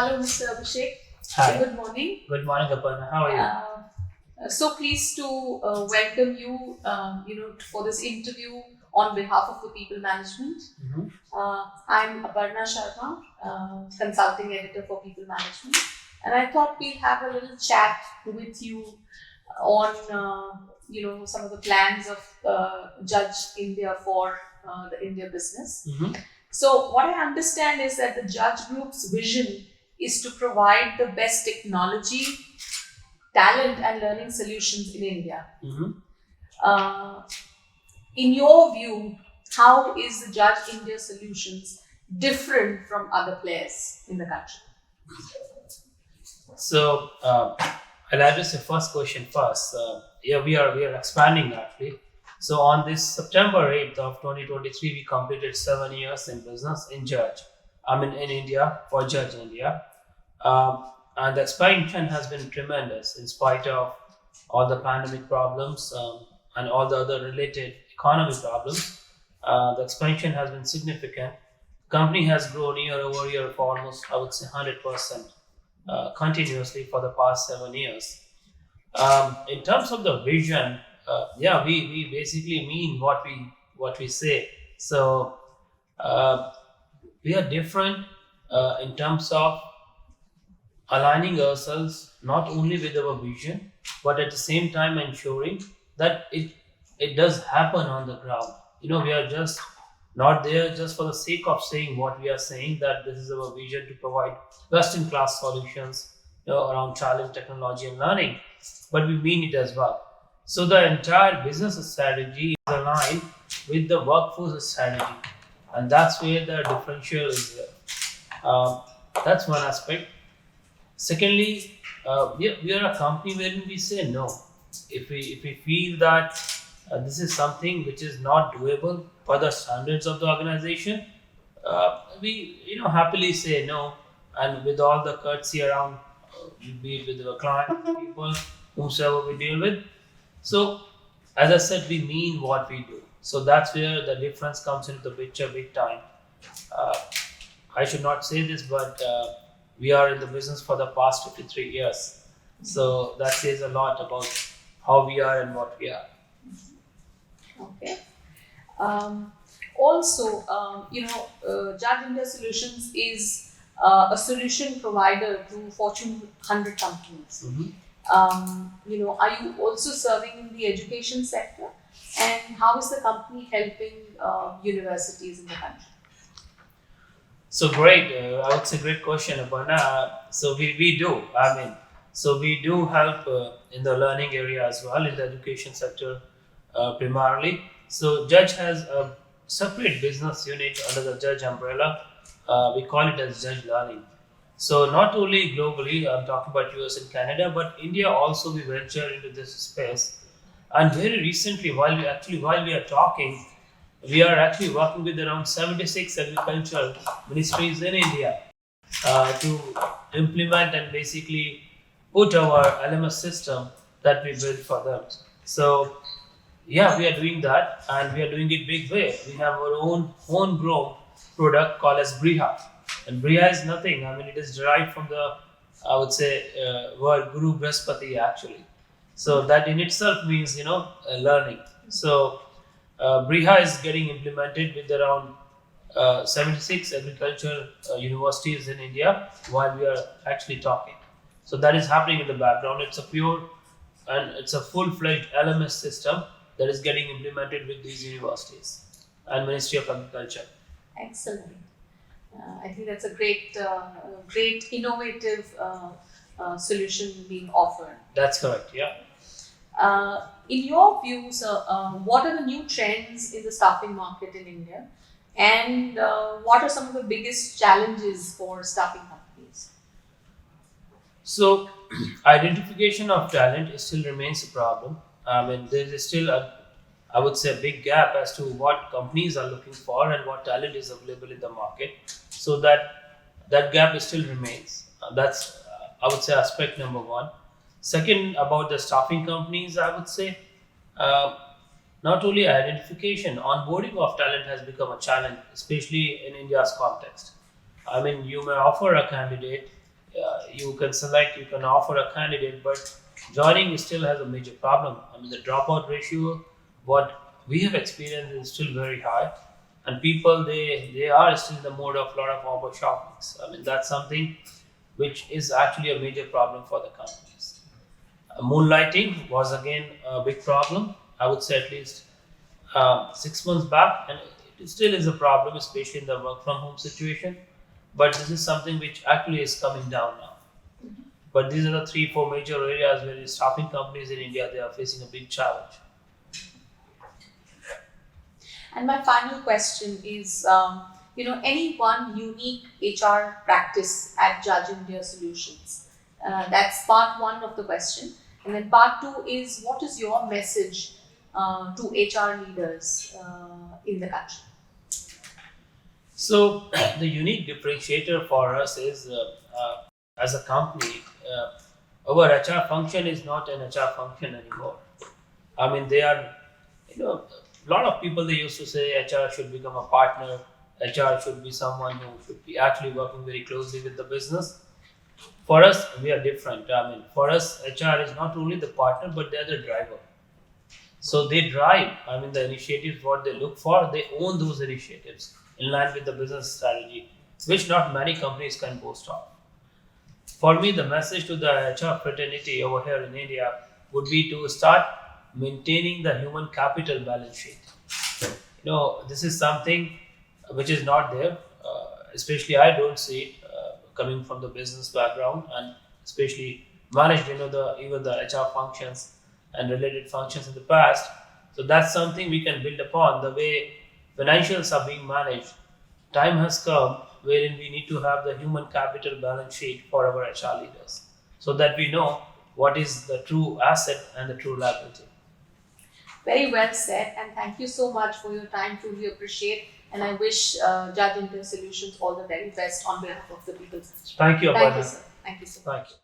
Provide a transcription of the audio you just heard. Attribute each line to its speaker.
Speaker 1: Hello, Mr. Abhishek.
Speaker 2: Hi.
Speaker 1: Good morning.
Speaker 2: Good morning, Aparna. How are you?
Speaker 1: So pleased to welcome you, for this interview on behalf of the People Management.
Speaker 2: Mhm.
Speaker 1: I'm Aparna Sharma, consulting editor for People Management, and I thought we'd have a little chat with you on, some of the plans of Judge India for the India business.
Speaker 2: Mhm.
Speaker 1: So, what I understand is that the Judge Group's vision is to provide the best technology, talent, and learning solutions in India.
Speaker 2: Mhm.
Speaker 1: Uh, in your view, how is the Judge India solutions different from other players in the country?
Speaker 2: So, I'll address the first question first. We are expanding actually. So, on this September 8th of 2023, we completed 7 years in business in Judge. In India for Judge India. And the expansion has been tremendous in spite of all the pandemic problems and all the other related economic problems. The expansion has been significant. Company has grown year over year for almost, I would say, 100% continuously for the past 7 years. In terms of the vision, we basically mean what we say. So we are different in terms of aligning ourselves not only with our vision, but at the same time ensuring that it does happen on the ground. We are just not there just for the sake of saying what we are saying, that this is our vision to provide best in class solutions around challenge, technology, and learning, but we mean it as well. So the entire business strategy is aligned with the workforce strategy, and that's where the differential is there. Um, that's one aspect. Secondly, we are a company wherein we say no. If we feel that this is something which is not doable for the standards of the organization, we happily say no, and with all the courtesy around, be it with the client, people, whomsoever we deal with. So, as I said, we mean what we do. So that's where the difference comes into the picture big time. Uh, I should not say this, but we are in the business for the past 53 years. So that says a lot about how we are and what we are.
Speaker 1: Okay. Um, Also, Judge India Solutions is a solution provider to Fortune 100 companies.
Speaker 2: Mhm.
Speaker 1: Are you also serving in the education sector? And how is the company helping universities in the country?
Speaker 2: So great. I would say great question, Aparna. So we do. So we do help in the learning area as well in the education sector primarily. So Judge has a separate business unit under the Judge umbrella. We call it as Judge Learning. So not only globally, I'm talking about US and Canada, but India also we venture into this space. And very recently, while we are talking, we are actually working with around 76 agricultural ministries in India to implement and basically put our LMS system that we built for them. So yeah, we are doing that, and we are doing it big way. We have our own homegrown product called as Briha, and Briha is nothing. It is derived from the, I would say, word Guru Brihaspati actually. So that in itself means learning. So Briha is getting implemented with around 76 agriculture universities in India while we are actually talking. So that is happening in the background. It's a full-fledged LMS system that is getting implemented with these universities and Ministry of Agriculture.
Speaker 1: Excellent. I think that's a great innovative solution being offered.
Speaker 2: That's correct. Yeah.
Speaker 1: In your views, what are the new trends in the staffing market in India, and what are some of the biggest challenges for staffing companies?
Speaker 2: So, identification of talent still remains a problem. There is still I would say, a big gap as to what companies are looking for and what talent is available in the market. So that gap still remains. That's I would say aspect number one. Second, about the staffing companies, I would say uh, not only identification, onboarding of talent has become a challenge, especially in India's context. You may offer a candidate you can select, you can offer a candidate, but joining still has a major problem. I mean, the dropout ratio, what we have experienced, is still very high, and people they are still in the mode of lot of offer shoppings. I mean, that's something which is actually a major problem for the companies. Moonlighting was again a big problem. I would say at least 6 months back, and it still is a problem, especially in the work from home situation. But this is something which actually is coming down now. But these are the 3, 4 major areas where the staffing companies in India they are facing a big challenge.
Speaker 1: And my final question is, any one unique HR practice at Judge India Solutions? That's part one of the question. And then part two is, what is your message to HR leaders in the country?
Speaker 2: So the unique differentiator for us is as a company, our HR function is not an HR function anymore. I mean, they are, a lot of people they used to say HR should become a partner. HR should be someone who should be actually working very closely with the business. For us, we are different. I mean, for us, HR is not only the partner, but they are the driver. So they drive, I mean, the initiatives, what they look for, they own those initiatives in line with the business strategy, which not many companies can boast of. For me, the message to the HR fraternity over here in India would be to start maintaining the human capital balance sheet. This is something which is not there, especially I don't see it coming from the business background, and especially managed, even the HR functions and related functions in the past. So that's something we can build upon. The way financials are being managed, time has come wherein we need to have the human capital balance sheet for our HR leaders, so that we know what is the true asset and the true liability.
Speaker 1: Very well said, and thank you so much for your time. Truly appreciate, and I wish Judge India Solutions all the very best on behalf of the people.
Speaker 2: Thank you,
Speaker 1: Thank you,
Speaker 2: Aparna.
Speaker 1: sir. Thank you so much.
Speaker 2: Thank you.